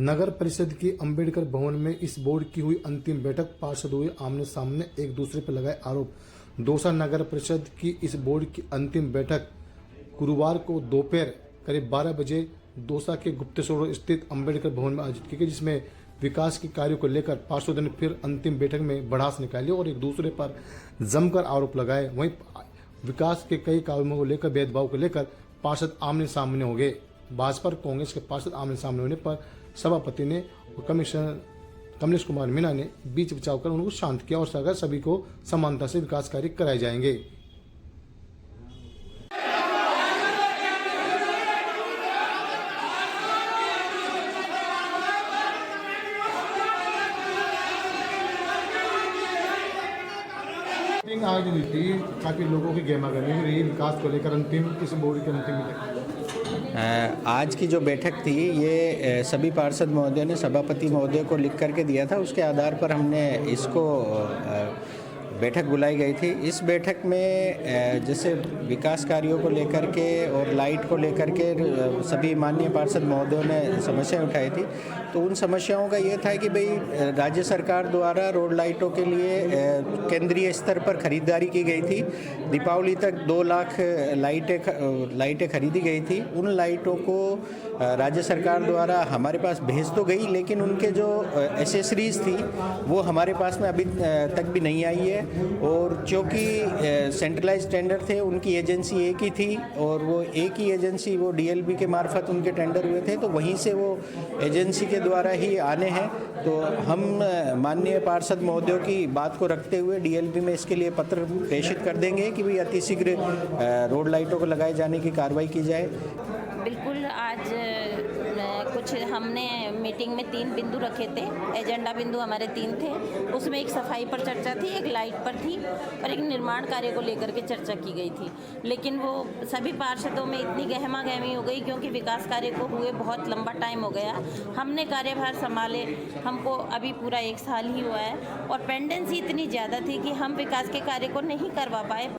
नगर परिषद की अंबेडकर भवन में इस बोर्ड की हुई अंतिम बैठक। पार्षद हुए आमने सामने, एक दूसरे पर लगाए आरोप। दौसा नगर परिषद की इस बोर्ड की अंतिम बैठक गुरुवार को दोपहर करीब 12 बजे दौसा के गुप्तेश्वर रोड स्थित अंबेडकर भवन में आयोजित की गई, जिसमें विकास के कार्यों को लेकर पार्षदों ने फिर अंतिम बैठक में भड़ास निकाली और एक दूसरे पर जमकर आरोप लगाए। वहीं विकास के कई कार्यों को लेकर, भेदभाव को लेकर पार्षद आमने सामने हो गए। भाजपा और कांग्रेस के पार्षद आमने सामने होने पर सभापति ने और कमिश्नर कमलेश कुमार मीणा ने बीच बचाव कर उनको शांत किया और सभी को समानता से विकास कार्य कराए जाएंगे। आज हुई थी, काफी लोगों की गहमागहमी रही विकास को लेकर। अंतिम इस बोर्ड की अंतिम बैठक, आज की जो बैठक थी ये सभी पार्षद महोदय ने सभापति महोदय को लिख करके दिया था। उसके आधार पर हमने इसको बैठक बुलाई गई थी। इस बैठक में जैसे विकास कार्यों को लेकर के और लाइट को लेकर के सभी माननीय पार्षद महोदयों ने समस्याएं उठाई थी। तो उन समस्याओं का ये था कि भाई राज्य सरकार द्वारा रोड लाइटों के लिए केंद्रीय स्तर पर खरीदारी की गई थी। दीपावली तक 2 लाख लाइटें खरीदी गई थी। उन लाइटों को राज्य सरकार द्वारा हमारे पास भेज तो गई, लेकिन उनके जो एसेसरीज थी वो हमारे पास में अभी तक भी नहीं आई है। और क्योंकि सेंट्रलाइज टेंडर थे, उनकी एजेंसी एक ही थी और वो एक ही एजेंसी, वो डीएलबी के मार्फत उनके टेंडर हुए थे, तो वहीं से वो एजेंसी के द्वारा ही आने हैं। तो हम माननीय पार्षद महोदयों की बात को रखते हुए डीएलबी में इसके लिए पत्र प्रेषित कर देंगे कि भाई अतिशीघ्र रोड लाइटों को लगाए जाने की कार्रवाई की जाए। बिल्कुल, आज कुछ हमने मीटिंग में 3 बिंदु रखे थे। एजेंडा बिंदु हमारे 3 थे। उसमें एक सफाई पर चर्चा थी, एक लाइट पर थी और एक निर्माण कार्य को लेकर के चर्चा की गई थी। लेकिन वो सभी पार्षदों में इतनी गहमा-गहमी हो गई क्योंकि विकास कार्य को हुए बहुत लंबा टाइम हो गया। हमने कार्यभार संभाले, हमको अभी पूरा 1 साल ही हुआ है और पेंडेंसी इतनी ज़्यादा थी कि हम विकास के कार्य को नहीं करवा पाए।